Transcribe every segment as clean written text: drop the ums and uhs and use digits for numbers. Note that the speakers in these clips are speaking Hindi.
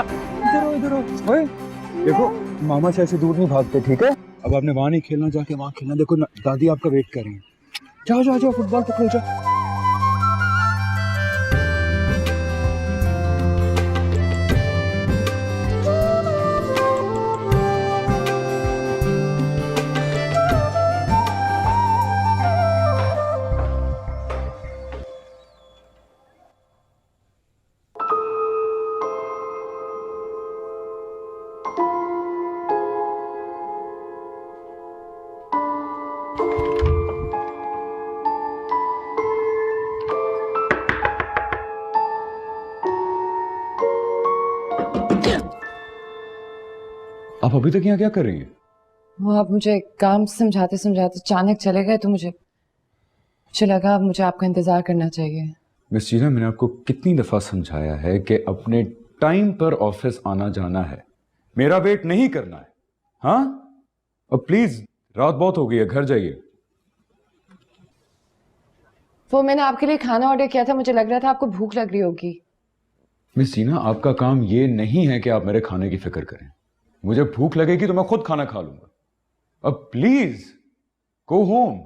इधर हो ओए, देखो मामा से ऐसे दूर नहीं भागते, ठीक है? अब आपने वहां नहीं खेलना, जाके वहां खेलना। देखो दादी आपका वेट कर रही है। जाओ जाओ जाओ, फुटबॉल पकड़ो जाओ। आप अभी तक यहाँ क्या कर रही हैं? वो आप मुझे काम समझाते समझाते अचानक चले गए, तो मुझे लगा अब मुझे आपका इंतजार करना चाहिए। मिस जीना, मैंने आपको कितनी दफा समझाया है कि अपने टाइम पर ऑफिस आना जाना है, मेरा वेट नहीं करना है। हाँ, अब प्लीज, रात बहुत हो गई है, घर जाइए। वो मैंने आपके लिए खाना ऑर्डर किया था, मुझे लग रहा था आपको भूख लग रही होगी। मिस जीना, आपका काम ये नहीं है कि आप मेरे खाने की फिक्र करें। मुझे भूख लगेगी तो मैं खुद खाना खा लूंगा। अब प्लीज गो होम।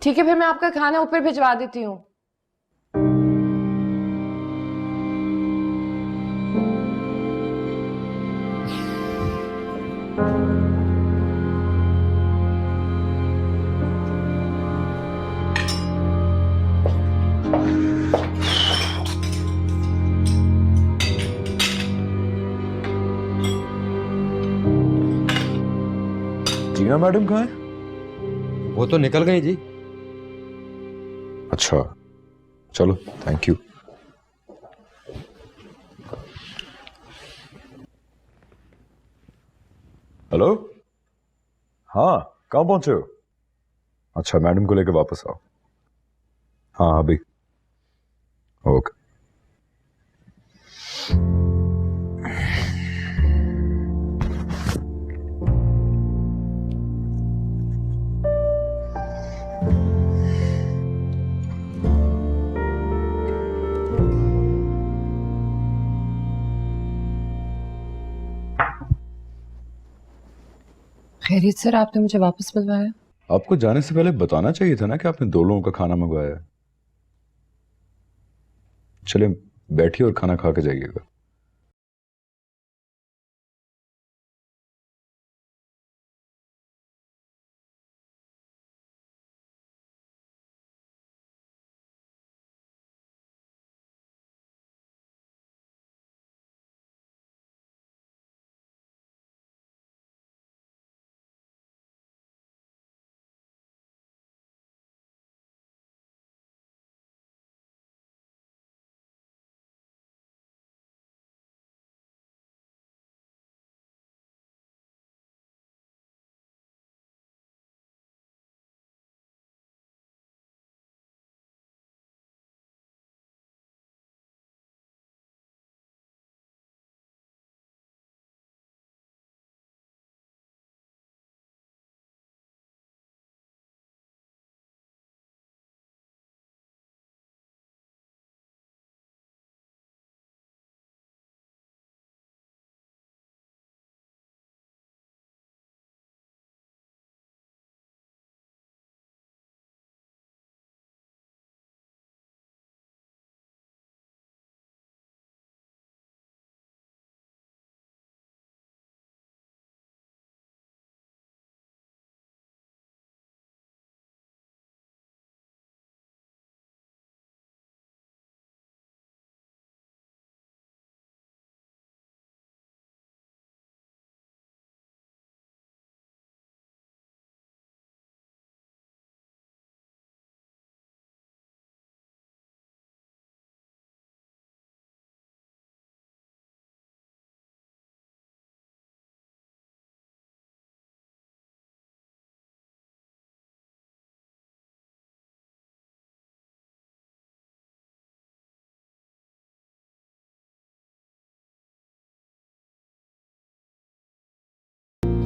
ठीक है, फिर मैं आपका खाना ऊपर भिजवा देती हूँ। जीना मैडम कहाँ है? वो तो निकल गई जी। अच्छा, चलो, थैंक यू। हेलो, हाँ, कहाँ पहुंचे हो? अच्छा, मैडम को लेकर वापस आओ। हाँ अभी, ओके। खैरियत सर, आपने मुझे वापस बुलवाया? आपको जाने से पहले बताना चाहिए था ना कि आपने 2 लोगों का खाना मंगवाया है। चले, बैठिए और खाना खा के जाइएगा।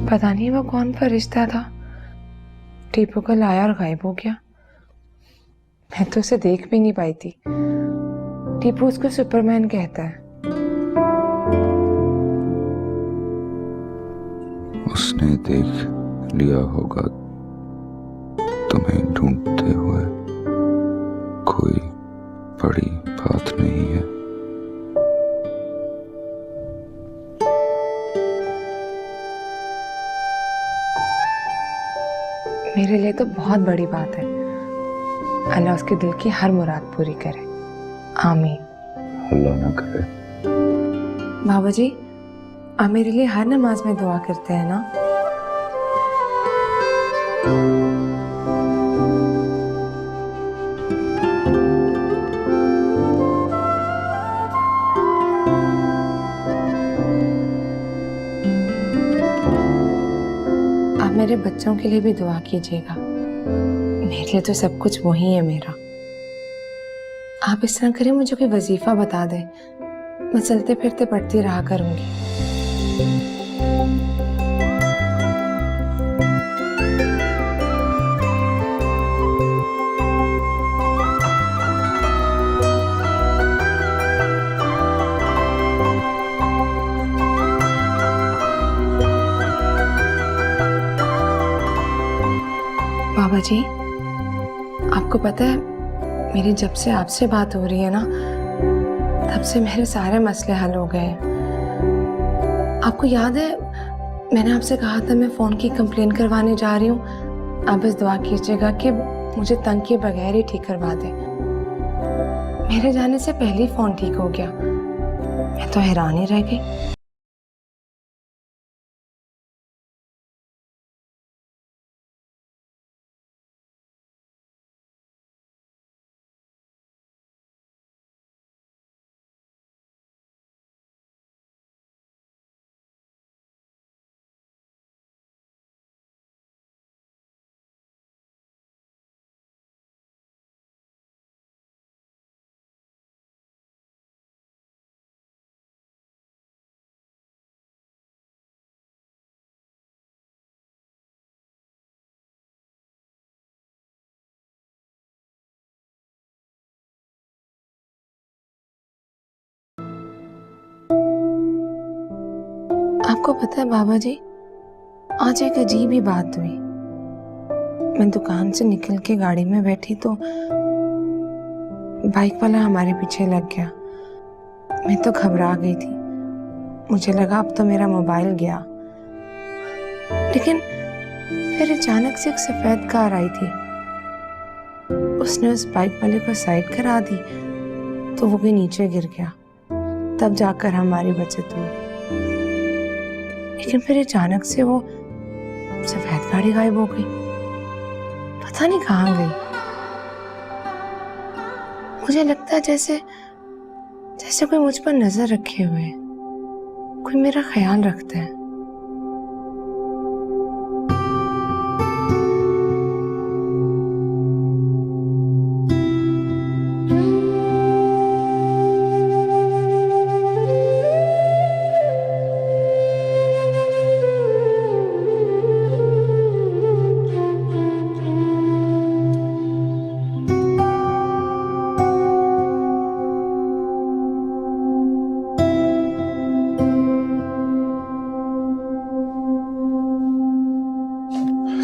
पता नहीं वो कौन फरिश्ता था, टीपू को लाया और गायब हो गया। मैं तो उसे देख भी नहीं पाई थी। टीपू उसको सुपरमैन कहता है। उसने देख लिया होगा तुम्हें ढूंढते हुए। कोई बड़ी बात नहीं है। मेरे लिए तो बहुत बड़ी बात है। अल्लाह उसके दिल की हर मुराद पूरी करे। आमीन। अल्लाह ना करे। बाबा जी, आप मेरे लिए हर नमाज में दुआ करते हैं ना? आप मेरे बच्चों के लिए भी दुआ कीजिएगा। मेरे लिए तो सब कुछ वही है मेरा। आप इस तरह करें, मुझे कोई वजीफा बता दें, मैं चलते फिरते पढ़ती रहा करूंगी। बाबा जी, आपको पता है मेरी जब से आपसे बात हो रही है ना, तब से मेरे सारे मसले हल हो गए। आपको याद है मैंने आपसे कहा था मैं फोन की कंप्लेन करवाने जा रही हूँ। आप बस दुआ कीजिएगा कि मुझे तंग किए बगैर ही ठीक करवा दे। मेरे जाने से पहले ही फोन ठीक हो गया। मैं तो हैरान ही रह गई। आपको पता है बाबा जी, आज एक अजीब ही बात हुई। मैं दुकान से निकल के गाड़ी में बैठी तो बाइक वाला हमारे पीछे लग गया। मैं तो घबरा गई थी। मुझे लगा अब तो मेरा मोबाइल गया। लेकिन फिर अचानक से एक सफेद कार आई थी। उसने उस बाइक वाले को साइड करा दी तो वो भी नीचे गिर गया। तब जाकर हमारी बचत हुई। लेकिन फिर अचानक से वो सफेद गाड़ी गायब हो गई। पता नहीं कहाँ गई। मुझे लगता है जैसे जैसे कोई मुझ पर नजर रखे हुए है, कोई मेरा ख्याल रखता है।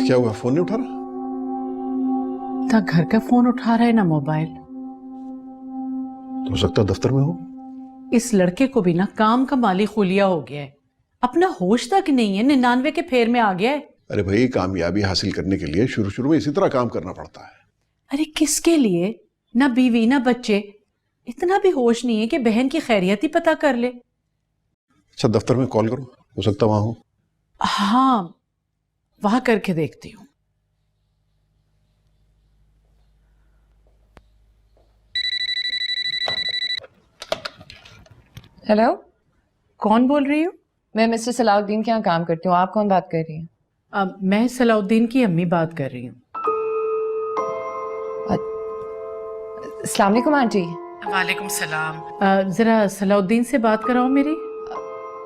क्या हुआ, फोन नहीं उठा रहा? ना घर का फोन उठा रहा है ना मोबाइल। तो हो सकता है दफ्तर में हो। इस लड़के को भी ना काम का माली खुलिया हो गया है। अपना होश तक नहीं है, 99 के फेर में आ गया है। अरे भाई, कामयाबी हासिल करने के लिए शुरू शुरू में इसी तरह काम करना पड़ता है। अरे किसके लिए? ना बीवी ना बच्चे। इतना भी होश नहीं है कि बहन की खैरियत ही पता कर ले। अच्छा, दफ्तर में कॉल करो, हो सकता वहां हो। हाँ, वहां करके देखती हूँ। हेलो, कौन बोल रही हो? मैं मिस्टर सलाउद्दीन के यहाँ काम करती हूँ। आप कौन बात कर रही हैं? मैं सलाउद्दीन की अम्मी बात कर रही हूँ। अस्सलाम वालेकुम आंटी। वालेकुम सलाम। जरा सलाउद्दीन से बात कराओ मेरी।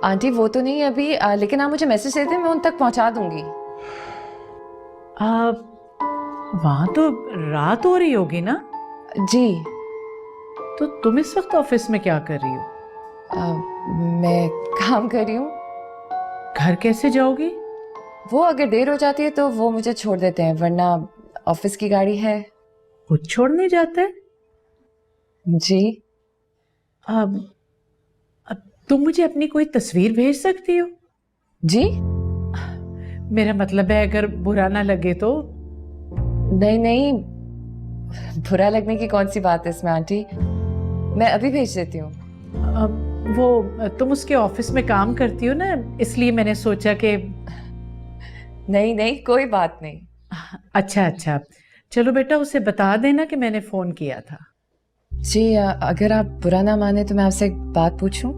आंटी वो तो नहीं है अभी, लेकिन आप मुझे मैसेज दे दें, मैं उन तक पहुंचा दूंगी। वहां तो रात हो रही होगी ना? जी। तो तुम इस वक्त ऑफिस में क्या कर रही हो? मैं काम कर रही हूँ। घर कैसे जाओगी? वो अगर देर हो जाती है तो वो मुझे छोड़ देते हैं, वरना ऑफिस की गाड़ी है। खुद छोड़ने जाता है? जी। अब तुम मुझे अपनी कोई तस्वीर भेज सकती हो? जी? मेरा मतलब है अगर बुरा ना लगे तो। नहीं नहीं, बुरा लगने की कौन सी बात है इसमें आंटी, मैं अभी भेज देती हूँ। वो तुम उसके ऑफिस में काम करती हो ना, इसलिए मैंने सोचा कि। नहीं नहीं, कोई बात नहीं। अच्छा अच्छा, चलो बेटा उसे बता देना कि मैंने फोन किया था। जी, अगर आप बुरा ना माने तो मैं आपसे एक बात पूछूं?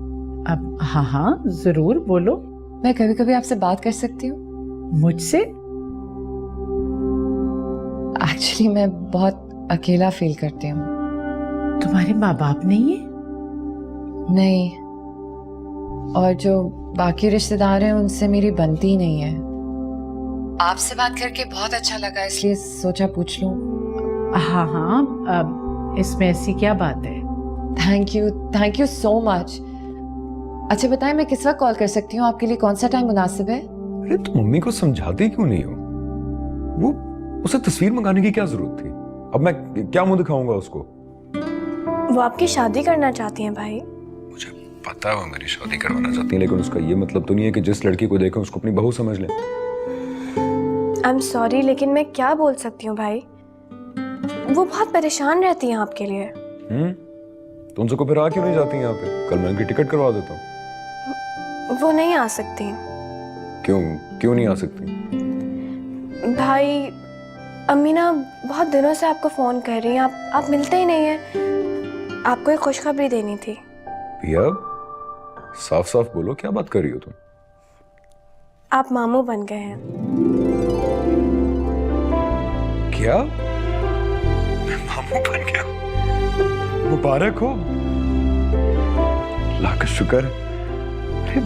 अब हाँ हाँ जरूर बोलो। मैं कभी कभी आपसे बात कर सकती हूँ? मुझसे? एक्चुअली मैं बहुत अकेला फील करती हूँ। तुम्हारे माँ बाप नहीं है? नहीं, और जो बाकी रिश्तेदार हैं उनसे मेरी बनती ही नहीं है। आपसे बात करके बहुत अच्छा लगा, इसलिए सोचा पूछ लूं। हाँ हाँ, इसमें ऐसी क्या बात है? Thank you so much. अच्छा बताएं, मैं किस वक्त कॉल कर सकती हूँ? आपके लिए कौन सा टाइम मुनासिब है? अरे तुम मम्मी को समझाते क्यों नहीं हो? वो उसे तस्वीर मंगाने की क्या जरूरत थी? अब मैं क्या मुंह दिखाऊंगा उसको? वो आपकी शादी करना चाहती हैं भाई। मुझे पता है वो मेरी शादी करवाना चाहती है, लेकिन उसका ये मतलब तो नहीं है कि जिस लड़की को देखें उसको अपनी बहू समझ लें। आई एम सॉरी, लेकिन मैं क्या बोल सकती हूँ भाई, वो बहुत परेशान रहती हैं आपके लिए। तो उनसे को फिर आ क्यों नहीं जाती यहाँ पे? कल मैं उनकी टिकट करवा देता हूँ। वो नहीं आ सकती। क्यों नहीं आ सकती? भाई अम्मी ना बहुत दिनों से आपको फोन कर रही हैं, आप मिलते ही नहीं हैं। आपको एक खुशखबरी देनी थी। भैया साफ साफ बोलो, क्या बात कर रही हो तुम? आप मामू बन गए हैं। क्या? मैं मामू बन गया? मुबारक हो। अल्लाह का शुक्र। अरे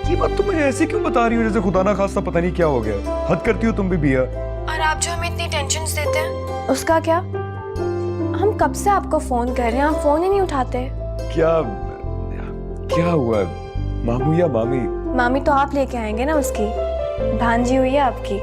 ये बात तुम मुझे ऐसे क्यों बता रही हो जैसे खुदा ना खास्ता पता नहीं क्या हो गया? हद करती हो तुम भी भैया। और आप जो हमें इतनी टेंशन देते हैं उसका क्या? हम कब से आपको फोन कर रहे हैं, आप फोन ही नहीं उठाते। क्या हुआ? मामू या मामी? मामी तो आप लेके आएंगे ना उसकी, भांजी हुई है आपकी।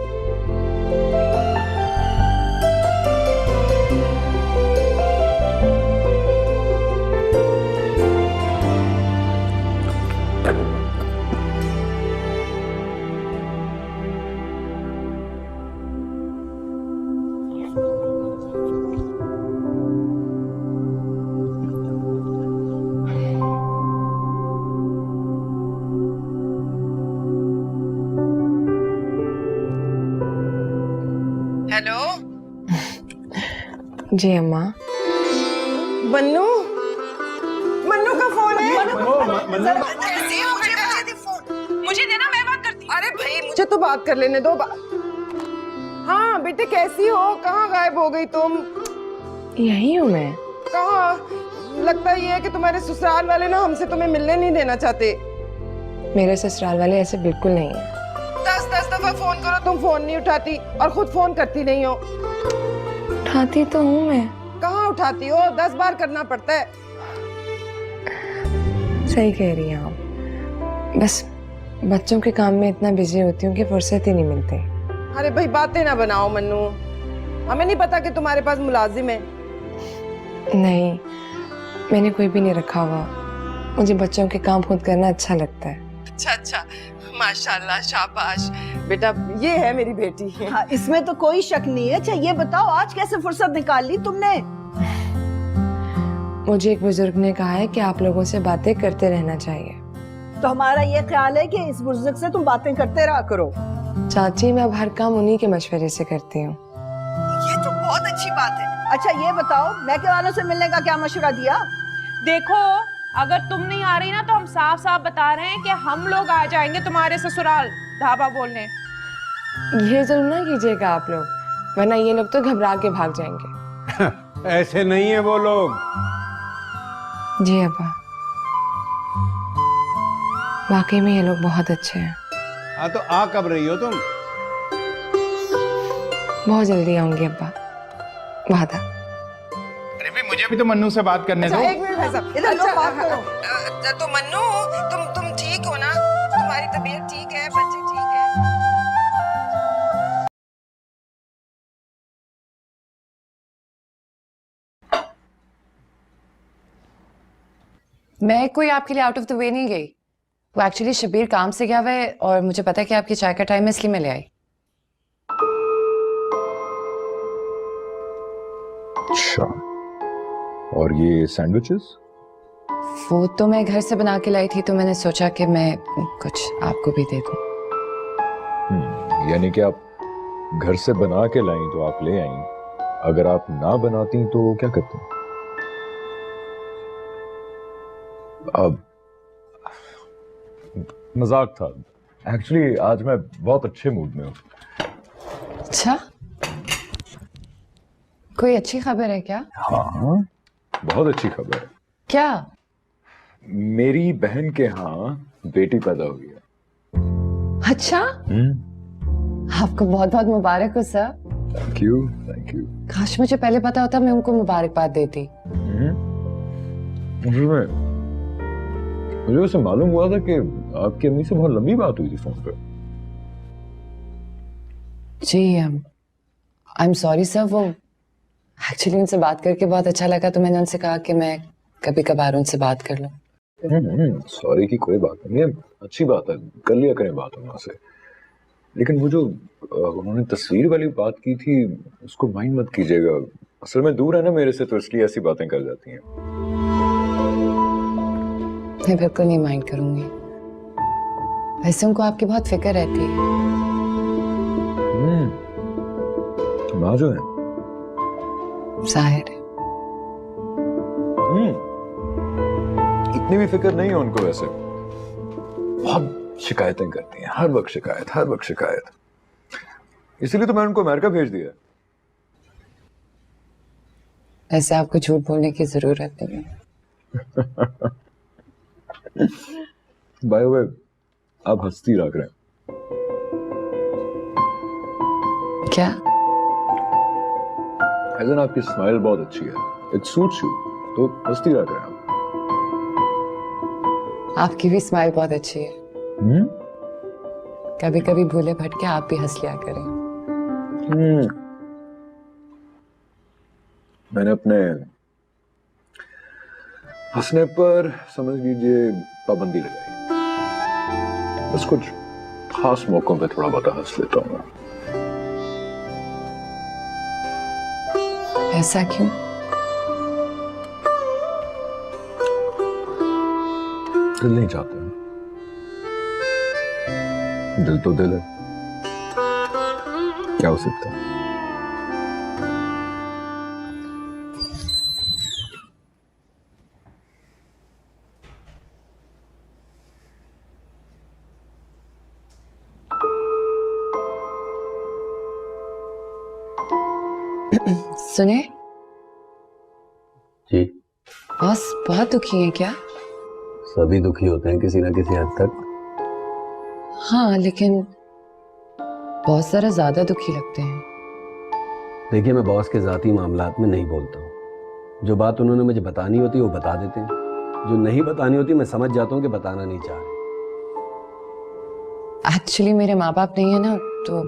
हेलो जी अम्मा। मन्नू, मन्नू का फोन है। कैसी हो बेटा? फोन मुझे देना, मैं बात करती हूँ। अरे भाई मुझे तो बात कर लेने दो। हाँ बेटे कैसी हो? कहाँ गायब हो गई तुम? यही हूँ मैं। कहाँ? लगता ये है कि तुम्हारे ससुराल वाले ना हमसे तुम्हें मिलने नहीं देना चाहते। मेरे ससुराल वाले ऐसे बिल्कुल नहीं है। 10 दफा फोन करो तुम फोन नहीं उठाती, और खुद फोन करती नहीं हो। उठाती तो हूँ मैं। कहाँ उठाती हो? 10 बार करना पड़ता है। सही कह रही हैं आप, बस बच्चों के काम में इतना बिजी होती हूँ कि फुर्सत ही नहीं मिलती। अरे भाई बातें ना बनाओ मन्नू, हमें नहीं पता कि तुम्हारे पास मुलाजिम है। नहीं, मैंने कोई भी नहीं रखा हुआ, मुझे बच्चों के काम खुद करना अच्छा लगता है। अच्छा, माशाल्लाह, शाबाश बेटा, ये है मेरी बेटी। हाँ, इसमें तो कोई शक नहीं है। अच्छा ये बताओ आज कैसे फुर्सत निकाल ली तुमने? मुझे एक बुजुर्ग ने कहा है कि आप लोगों से बातें करते रहना चाहिए। तो हमारा ये ख्याल है कि इस बुजुर्ग से तुम बातें करते रहा करो। चाची, मैं अब हर काम उन्हीं के मशवरे से करती हूँ। ये तो बहुत अच्छी बात है। अच्छा ये बताओ मैके वालों से मिलने का क्या मशवरा दिया? देखो अगर तुम नहीं आ रही ना तो हम साफ साफ बता रहे हैं कि हम लोग आ जाएंगे तुम्हारे ससुराल ढाबा बोलने। ये जुल्म ना कीजिएगा आप लोग, वरना ये लोग तो घबरा के भाग जाएंगे। ऐसे नहीं है वो लोग। जी अब्बा, वाकई में ये लोग बहुत अच्छे हैं। हाँ तो आ कब रही हो तुम? बहुत जल्दी आऊंगी अब्बा, वादा। अरे भी मुझे भी तो मन्नू से बात करने दो। एक मिनट भाई साहब, इधर लो, बात करो। तो मन्नू तुम ठीक हो ना? तुम्हारी तबीयत ठीक है? बच्चे ठीक है? मैं कोई आपके लिए आउट ऑफ द वे नहीं गई। वो एक्चुअली शबीर काम से गया हुआ है और मुझे पता है कि आपकी चाय का टाइम है, इसलिए मैं ले आई। अच्छा, और ये सैंडविचेस? वो तो मैं घर से बना के लाई थी, तो मैंने सोचा कि मैं कुछ आपको भी दे दूं। यानी कि आप घर से बना के लाई तो आप ले आई, अगर आप ना बनाती तो क्या करती? अब मजाक था, एक्चुअली आज मैं बहुत अच्छे मूड में हूँ। अच्छा, कोई अच्छी खबर है क्या? हाँ, बहुत अच्छी खबर है। क्या? मेरी बहन के यहाँ बेटी पैदा हुई है। अच्छा, आपको बहुत बहुत मुबारक हो sir. Thank you, thank you. काश मुझे पहले पता होता, मैं उनको मुबारकबाद देती। मुझे उसे मालूम हुआ था कि आपकी अम्मी से बहुत लंबी बात हुई थी फोन पे। जी आई एम सॉरी सर, वो एक्चुअली उनसे बात करके बहुत अच्छा लगा, तो मैंने उनसे कहा कि मैं कभी कभार उनसे बात कर लूं। सॉरी की कोई बात नहीं है, अच्छी बात है, कर लिया करें बात उनसे। लेकिन वो जो उन्होंने तस्वीर वाली बात की थी, उसको माइंड मत कीजिएगा। असल में दूर है ना मेरे से, तो इसलिए ऐसी बातें कर जाती हैं। मैं बिल्कुल नहीं माइंड करूंगी। वैसे उनको आपकी बहुत फिक्र रहती है। माँ जो है, जाहिर है। इतनी भी फिक्र नहीं है उनको वैसे, बहुत शिकायतें करती हैं, हर वक्त शिकायत, हर वक्त शिकायत। इसीलिए तो मैं उनको अमेरिका भेज दिया। ऐसे आपको झूठ बोलने की जरूरत नहीं है। बाय द वे, आप हंसती रह रहे हैं। क्या? ऐसा ना, आपकी स्माइल बहुत अच्छी है, इट सूट्स यू, तो हंसती रह रहे हैं आप। आपकी भी स्माइल बहुत अच्छी है। कभी कभी भूले भटके आप भी हंस लिया करें। मैंने अपने हंसने पर समझ लीजिए पाबंदी लगाई। बस कुछ खास मौकों पे थोड़ा बहुत हंस लेता हूँ। ऐसा क्यों? दिल नहीं चाहते, दिल तो दिल है, क्या हो सकता है। सुने जी, बॉस बहुत दुखी है क्या? सभी दुखी होते हैं किसी ना किसी हद तक। हाँ, लेकिन बहुत जरा ज्यादा दुखी लगते हैं। देखिए, मैं बॉस के जाती मामलात में नहीं बोलता हूँ। जो बात उन्होंने मुझे बतानी होती है वो बता देते हैं, जो नहीं बतानी होती मैं समझ जाता हूँ कि बताना नहीं चाह रहे। एक्चुअली मेरे माँ बाप नहीं है ना, तो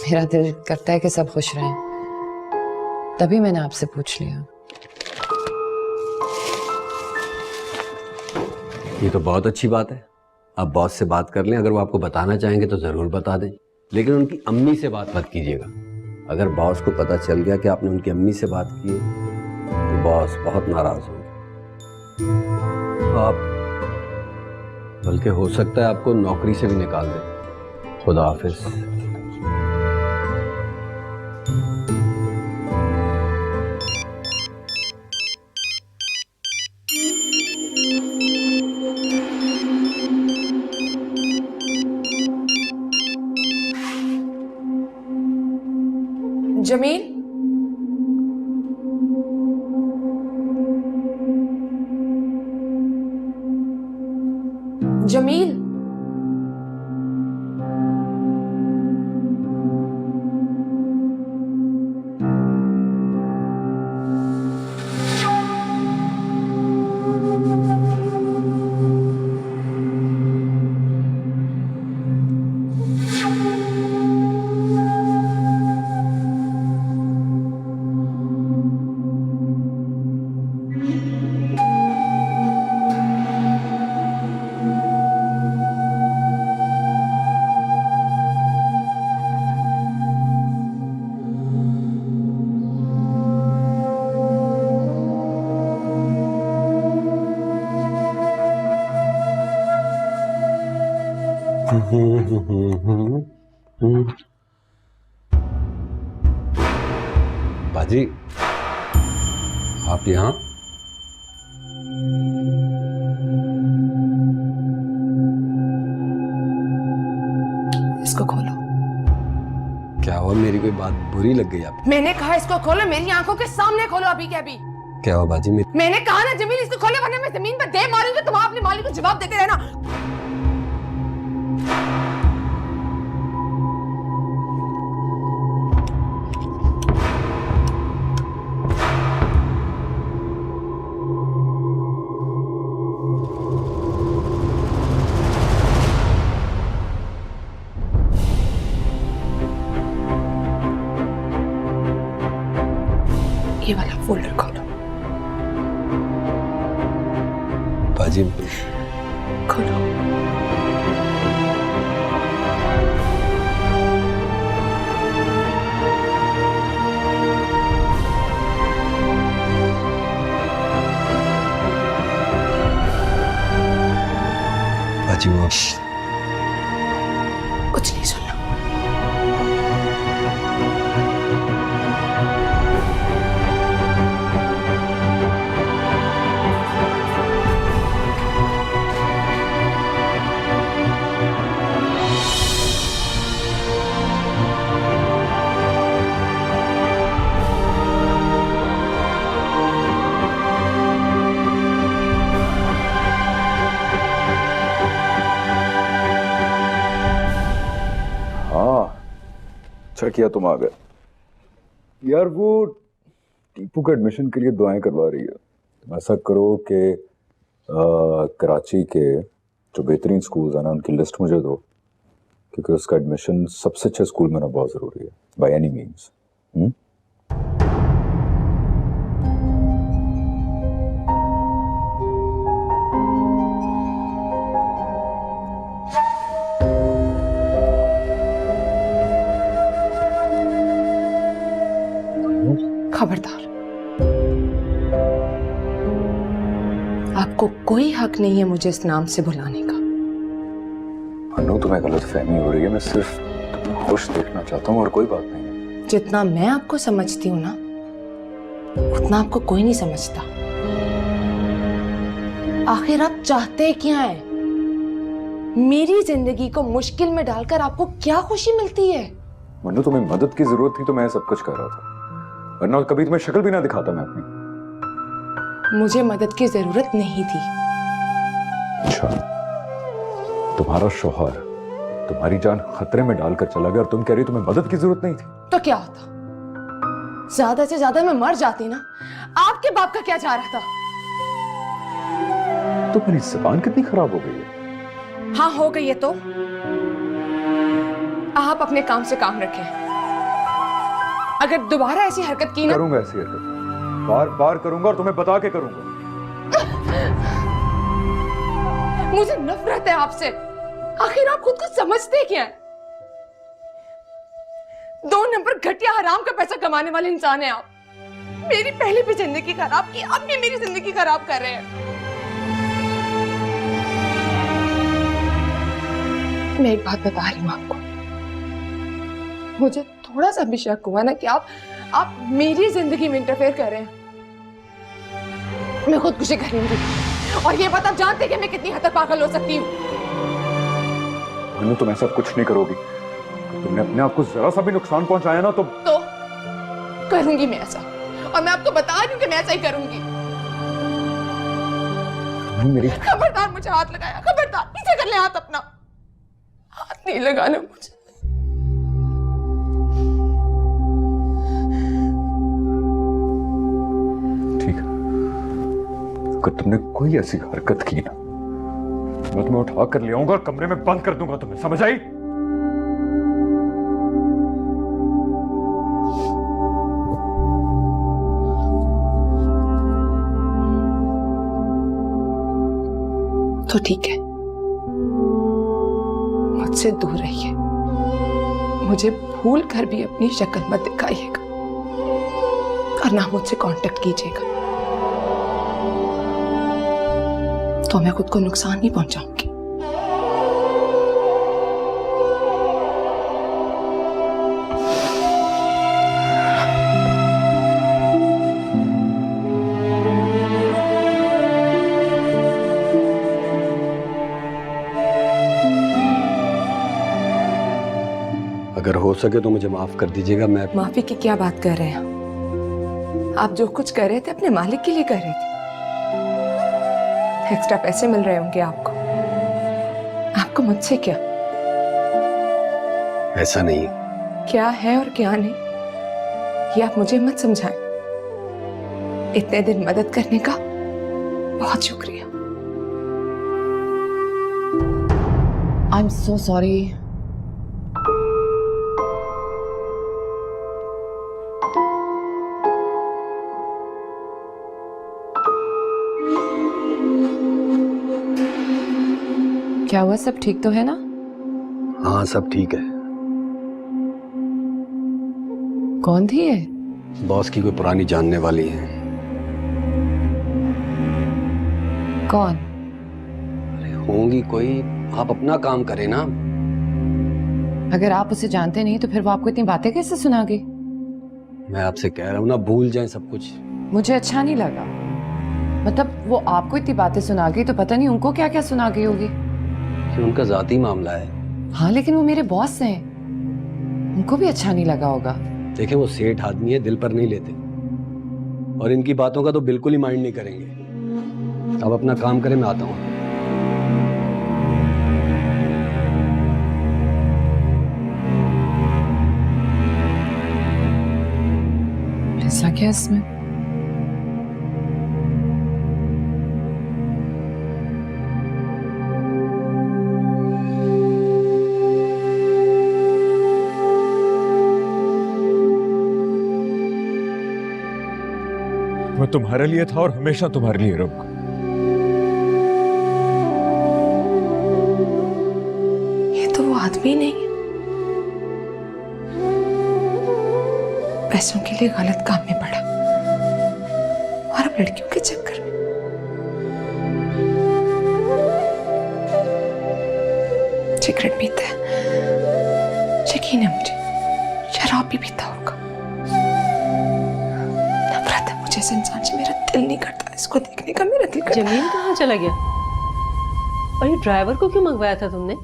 मेरा दिल करता है कि सब खुश रहें, तभी मैंने आपसे पूछ लिया। ये तो बहुत अच्छी बात है, आप बॉस से बात कर लें। अगर वो आपको बताना चाहेंगे तो ज़रूर बता दें, लेकिन उनकी अम्मी से बात मत कीजिएगा। अगर बॉस को पता चल गया कि आपने उनकी अम्मी से बात की है तो बॉस बहुत नाराज़ होंगे। आप बल्कि हो सकता है आपको नौकरी से भी निकाल दें। खुदा हाफिज। जमील, जमील, बाजी, आप यहाँ? इसको खोलो। क्या हुआ, मेरी कोई बात बुरी लग गई आपको? मैंने कहा इसको खोलो, मेरी आंखों के सामने खोलो अभी के अभी। क्या हुआ बाजी? मैंने कहा ना जमील इसको खोलो, वरना मैं जमीन पर दे मारूंगी। तुम अपने मालिक को जवाब देते रहना। ये वाला फोल्डर खोलो। बाजी खोलो। बाजी वो कुछ नहीं सुनना। अच्छा किया तुम आ गए यार। वो टीपू के एडमिशन के लिए दुआएं करवा रही है। तुम ऐसा करो कि कराची के जो बेहतरीन स्कूल्स हैं ना उनकी लिस्ट मुझे दो, क्योंकि उसका एडमिशन सबसे अच्छे स्कूल में ना बहुत ज़रूरी है बाय एनी मीन्स। खबरदार, आपको कोई हक नहीं है मुझे इस नाम से बुलाने का। अनु तुम्हें गलतफहमी हो रही है। मैं सिर्फ तुम्हें खुश देखना चाहता हूँ और कोई बात नहीं है। जितना मैं आपको समझती हूँ ना, उतना आपको कोई नहीं समझता। आखिर आप चाहते क्या हैं? मेरी जिंदगी को मुश्किल में डालकर आपको क्या खुशी मिलती है? अनु तुम्हें मदद की जरूरत थी तो मैं सब कुछ कर रहा था, वरना कभी तुम्हें शक्ल भी ना दिखाता मैं अपनी। मुझे मदद की जरूरत नहीं थी। अच्छा, तुम्हारा शौहर तुम्हारी जान खतरे में डालकर चला गया और तुम कह रही तुम्हें मदद की जरूरत नहीं थी? तो क्या होता? ज्यादा से ज्यादा मैं मर जाती ना। आपके बाप का क्या जा रहा था? तुम्हारी जुबान कितनी खराब हो गई है। हाँ हो गई है तो आप अपने काम से काम रखें। अगर दोबारा ऐसी हरकत की ना, करूंगा ऐसी हरकत, बार बार करूंगा और तुम्हें बता के करूंगा। मुझे नफरत है आपसे। आखिर आप खुद को समझते क्या है? 2 नंबर घटिया हराम का पैसा कमाने वाले इंसान है आप। मेरी पहले भी जिंदगी खराब की, अब भी मेरी जिंदगी खराब कर रहे हैं। मैं एक बात बता रही हूँ आपको, मुझे थोड़ा सा भी शक हुआ ना कि आप मेरी जिंदगी में इंटरफेयर कर रहे हैं, मैं खुदकुशी करूंगी। और ये बात आप जानते हैं कि मैं कितनी हद तक पागल हो सकती हूँ। अनु तुम ऐसा कुछ नहीं करोगी। तुमने अपने आप को जरा सा भी नुकसान पहुंचाया ना तो करूंगी मैं ऐसा, और मैं आपको बता रही हूँ कि मैं ऐसा ही करूंगी। मेरी खबरदार मुझे हाथ लगाया, खबरदार। पीछे कर ले हाथ अपना, हाथ नहीं लगाना मुझे। ठीक है, अगर तुमने कोई ऐसी हरकत की ना, मैं तुम्हें उठा कर ले आऊंगा और कमरे में बंद कर दूंगा तुम्हें, समझ आई? तो ठीक है, मुझसे दूर रहिए। मुझे भूल कर भी अपनी शक्ल मत दिखाइएगा और ना मुझसे कांटेक्ट कीजिएगा, तो मैं खुद को नुकसान नहीं पहुंचाऊंगी। अगर हो सके तो मुझे माफ कर दीजिएगा। मैं माफी की क्या बात कर रहे हैं आप? जो कुछ कर रहे थे अपने मालिक के लिए कर रहे थे। एक्स्ट्रा पैसे मिल रहे होंगे आपको। आपको मुझसे क्या? ऐसा नहीं है। क्या है और क्या नहीं ये आप मुझे मत समझाएं। इतने दिन मदद करने का बहुत शुक्रिया। I am so sorry. क्या हुआ, सब ठीक तो है ना? हाँ सब ठीक है। कौन थी ये? बॉस की कोई पुरानी जानने वाली है। कौन? अरे होंगी कोई, आप अपना काम करें ना। अगर आप उसे जानते नहीं तो फिर वो आपको इतनी बातें कैसे सुना गई? मैं आपसे कह रहा हूँ ना, भूल जाएं सब कुछ। मुझे अच्छा नहीं लगा। मतलब वो आपको इतनी बातें सुना गई तो पता नहीं उनको क्या क्या सुना गई होगी। कि उनका जाती मामला है। हाँ लेकिन वो मेरे बॉस हैं, उनको भी अच्छा नहीं लगा होगा। देखें वो सेठ आदमी है, दिल पर नहीं लेते और इनकी बातों का तो बिल्कुल ही माइंड नहीं करेंगे। अब अपना काम करें, मैं आता हूँ। ऐसा क्या इसमें? मैं तुम्हारे लिए था और हमेशा तुम्हारे लिए रहूंगा। ये तो वो आदमी नहीं है। पैसों के लिए गलत काम में पड़ा और अब लड़कियों के चक्कर में। सिगरेट पीता है, यकीन है मुझे, शराब भी पीता होगा। नफरत है मुझे इस इंसान से, मेरा दिल नहीं करता इसको देखने का। मेरा दिल करता। जमीन कहाँ चला गया? और ये ड्राइवर को क्यों मंगवाया था तुमने?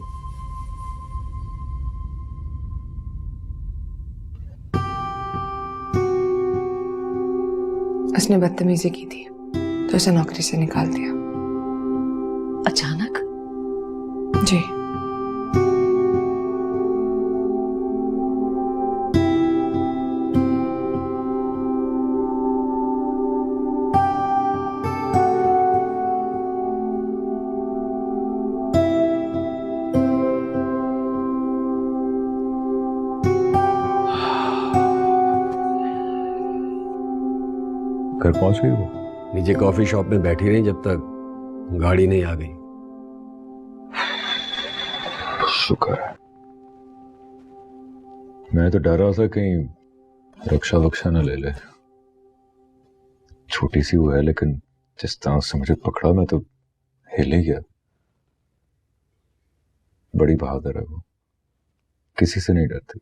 उसने बदतमीजी की थी तो उसे नौकरी से निकाल दिया। अचानक? जी। घर पहुंच गई वो? नीचे कॉफी शॉप में बैठी रही जब तक गाड़ी नहीं आ गई। शुक्र है। मैं तो डर रहा था कहीं रक्षा वक्षा न ले ले। छोटी सी वो है लेकिन जिस तरह से मुझे पकड़ा मैं तो हिल ही गया। बड़ी बहादुर है वो, किसी से नहीं डरती।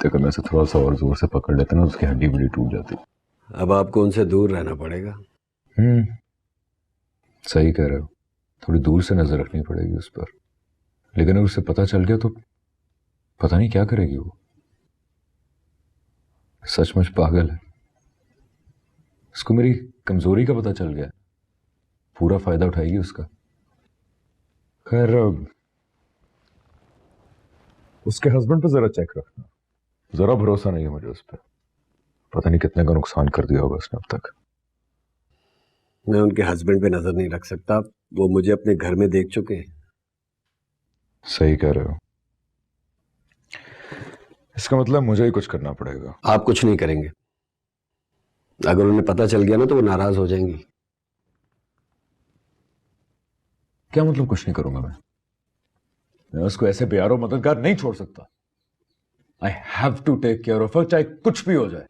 अगर मैं से थोड़ा सा और जोर से पकड़ लेता ना उसकी हड्डी बड़ी टूट जाती। अब आपको उनसे दूर रहना पड़ेगा। सही कह रहे हो, थोड़ी दूर से नजर रखनी पड़ेगी उस पर। लेकिन अगर उसे पता चल गया तो पता नहीं क्या करेगी वो। सचमुच पागल है। उसको मेरी कमजोरी का पता चल गया, पूरा फायदा उठाएगी उसका। खैर उसके हस्बैंड पे जरा चेक रखना, जरा भरोसा नहीं है मुझे उस पर। पता नहीं कितने का नुकसान कर दिया होगा उसने अब तक। मैं उनके हस्बैंड पे नजर नहीं रख सकता, वो मुझे अपने घर में देख चुके हैं। सही कह रहे हो। इसका मतलब मुझे ही कुछ करना पड़ेगा। आप कुछ नहीं करेंगे। अगर उन्हें पता चल गया ना तो वो नाराज हो जाएंगी। क्या मतलब कुछ नहीं करूंगा मैं उसको ऐसे बेयारो मददगार नहीं छोड़ सकता। I have to take care of her, चाहे कुछ भी हो जाए।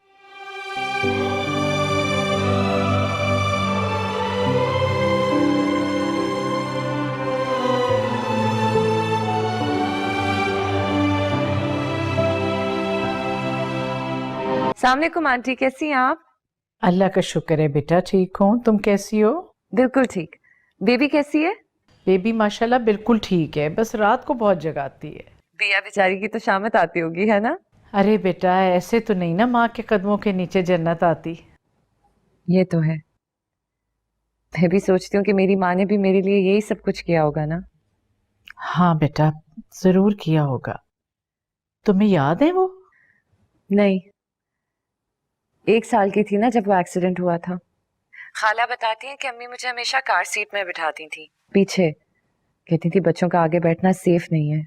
अस्सलामुअलैकुम आंटी, कैसी हैं आप? अल्लाह का शुक्र है बेटा, ठीक हूँ। तुम कैसी हो? बिल्कुल ठीक। बेबी कैसी है? बेबी माशाल्लाह बिल्कुल ठीक है, बस रात को बहुत जगाती है। बिया बेचारी की तो शामत आती होगी, है ना? अरे बेटा ऐसे तो नहीं ना माँ के कदमों के नीचे जन्नत आती। ये तो है। मैं भी सोचती हूँ कि मेरी माँ ने भी मेरे लिए यही सब कुछ किया होगा ना। हाँ बेटा जरूर किया होगा। तुम्हें याद है वो? नहीं, 1 साल की थी ना जब वो एक्सीडेंट हुआ था। खाला बताती हैं कि अम्मी मुझे हमेशा कार सीट में बिठाती थी पीछे, कहती थी बच्चों का आगे बैठना सेफ नहीं है।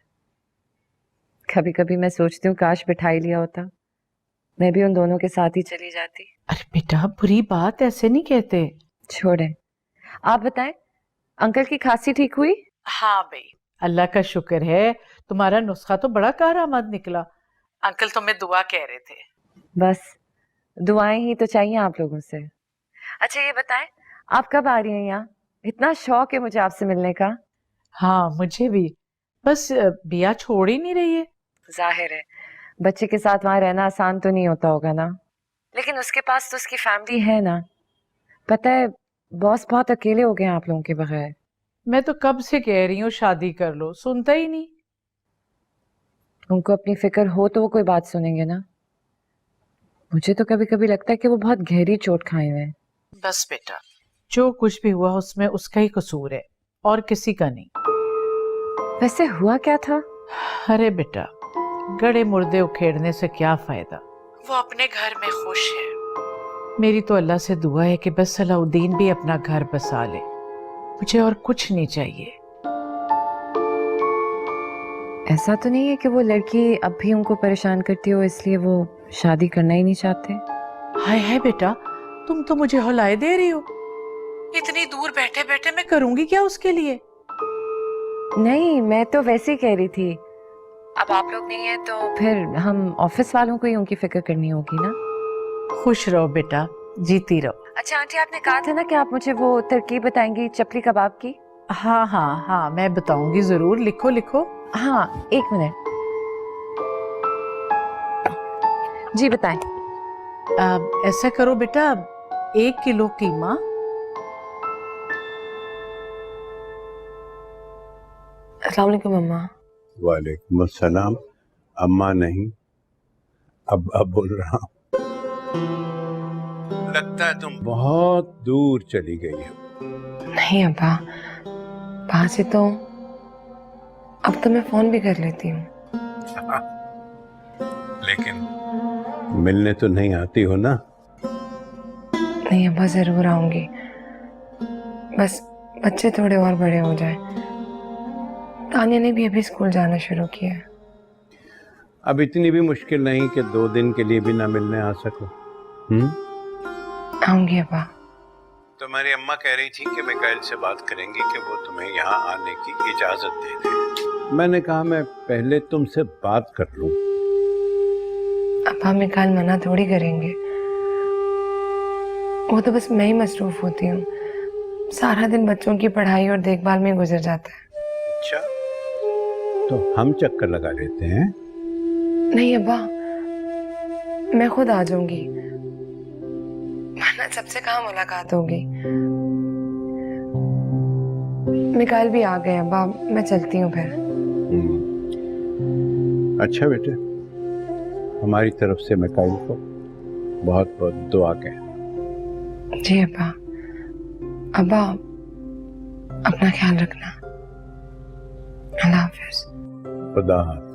कभी कभी मैं सोचती हूँ काश बिठा ही लिया होता, मैं भी उन दोनों के साथ ही चली जाती। अरे बेटा बुरी बात ऐसे नहीं कहते। छोड़े, आप बताएं अंकल की खांसी ठीक हुई? हाँ भाई अल्लाह का शुक्र है, तुम्हारा नुस्खा तो बड़ा कारआमद निकला। अंकल तुम्हें दुआ कह रहे थे। बस दुआएं ही तो चाहिए आप लोगों से। अच्छा ये बताएं आप कब आ रही हैं यहाँ? इतना शौक है मुझे आपसे मिलने का। हाँ मुझे भी, बस बिया छोड़ ही नहीं रही है। जाहिर है बच्चे के साथ वहां रहना आसान तो नहीं होता होगा ना, लेकिन उसके पास तो उसकी फैमिली है ना। पता है बॉस बहुत अकेले हो गए हैं आप लोगों के बगैर। मैं तो कब से कह रही हूँ शादी कर लो, सुनता ही नहीं। उनको अपनी फिक्र हो तो वो कोई बात सुनेंगे ना। मुझे तो कभी कभी लगता है कि वो बहुत गहरी चोट खाए हुए हैं। बस बेटा जो कुछ भी हुआ उसमें उसका ही कसूर है और किसी का नहीं। वैसे हुआ क्या था? अरे बेटा गड़े मुर्दे उखेड़ने से क्या फायदा, वो अपने घर में खुश है। मेरी तो अल्लाह से दुआ है कि बस सलाउद्दीन भी अपना घर बसा ले, मुझे और कुछ नहीं चाहिए। ऐसा तो नहीं है कि वो लड़की अब भी उनको परेशान करती हो इसलिए वो शादी करना ही नहीं चाहते? हाय हाय बेटा तुम तो मुझे हौलाए दे रही हो। इतनी दूर बैठे बैठे मैं करूंगी क्या उसके लिए? नहीं मैं तो वैसे ही कह रही थी, अब आप लोग नहीं है तो फिर हम ऑफिस वालों को ही उनकी फिक्र करनी होगी ना। खुश रहो बेटा, जीती रहो। अच्छा आंटी आपने कहा था ना कि आप मुझे वो तरकीब बताएंगी चपली कबाब की। हाँ हाँ हाँ मैं बताऊंगी जरूर, लिखो लिखो। हाँ 1 मिनट जी बताएं। ऐसा करो बेटा 1 किलो कीमा, अस्सलाम वालेकुम अम्मा। वालेकुम अस्सलाम। अम्मा नहीं अब्बा बोल रहा हूँ। लगता है तुम बहुत दूर चली गई हो। नहीं अब्बा, पास ही तो, अब तो मैं फोन भी कर लेती हूँ। लेकिन मिलने तो नहीं आती हो ना? नहीं अब्बा जरूर आऊंगी, बस बच्चे थोड़े और बड़े हो जाए। तानिया ने भी अभी स्कूल जाना शुरू किया है। अब इतनी भी मुश्किल नहीं कि 2 दिन के लिए भी ना मिलने आ सको। आऊंगी अब्बा। तुम्हारी अम्मा कह रही थी कि मिकाइल से बात करेंगी कि वो तुम्हें यहाँ आने की इजाजत दे दे। मैंने कहा मैं पहले तुमसे बात कर लूं। अब्बा मिकाइल मना थोड़ी करेंगे, वो तो बस मैं ही मसरूफ होती हूँ। सारा दिन बच्चों की पढ़ाई और देखभाल में गुजर जाता है। अच्छा तो हम चक्कर लगा लेते हैं। नहीं अब्बा, मैं खुद आ जाऊंगी, वरना सबसे कहाँ मुलाकात होगी। मिकाइल भी आ गए अब्बा, मैं चलती हूँ फिर। अच्छा बेटे, हमारी तरफ से मिकाइल को बहुत बहुत दुआ कहें। जी अब्बा। अब्बा अपना ख्याल रखना। अल्लाह हाफिज। खुदा हाफिज।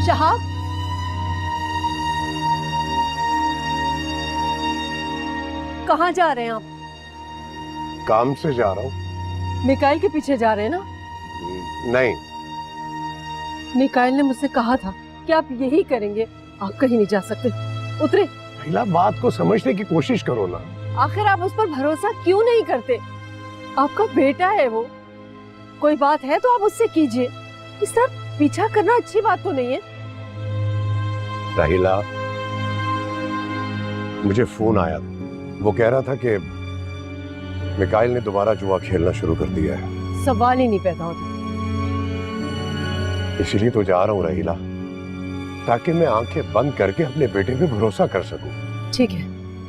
शहाब, कहाँ जा रहे हैं आप? काम से जा रहा हूँ। मिकाइल के पीछे जा रहे हैं ना? नहीं, मिकाइल ने मुझसे कहा था कि आप यही करेंगे, आप कहीं नहीं जा सकते। उतरे। पहला बात को समझने की कोशिश करो ना। आखिर आप उस पर भरोसा क्यों नहीं करते? आपका बेटा है वो, कोई बात है तो आप उससे कीजिए। इस तरह पीछा करना अच्छी बात तो नहीं है। राहिला, मुझे फोन आया, वो कह रहा था कि मिकाइल ने दोबारा जुआ खेलना शुरू कर दिया है। सवाल ही नहीं पैदा होता। इसीलिए तो जा रहा हूँ राहिला, ताकि मैं आंखें बंद करके अपने बेटे पे भरोसा कर सकूं। ठीक है,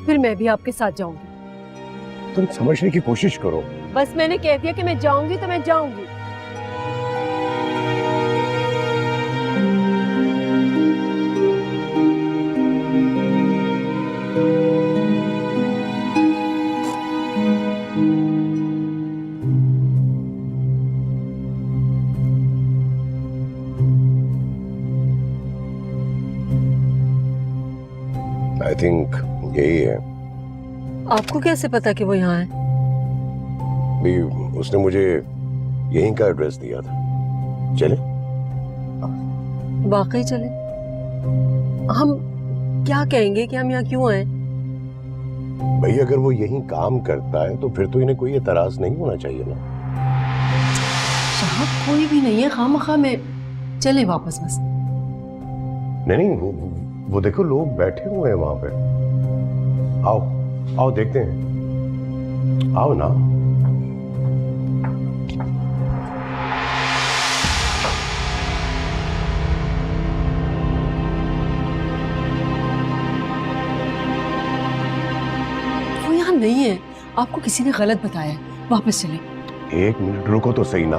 फिर मैं भी आपके साथ जाऊंगी। तुम समझने की कोशिश करो। बस मैंने कह दिया कि मैं जाऊंगी तो मैं जाऊंगी। आई थिंक यही है। आपको कैसे पता कि वो यहाँ है? भी उसने मुझे यहीं का एड्रेस दिया था। चले? वाकई चले? हम क्या कहेंगे कि हम यहाँ क्यों आए? भाई अगर वो यहीं काम करता है तो फिर तो इन्हें कोई एतराज नहीं होना चाहिए ना। यहाँ कोई भी नहीं है, खामखा में चले वापस बस। नहीं, वो देखो लोग बैठे हुए हैं वहां पे। आओ आओ देखते हैं, आओ ना। वो यहाँ नहीं है, आपको किसी ने गलत बताया है। वापस चले। 1 मिनट रुको तो सही ना।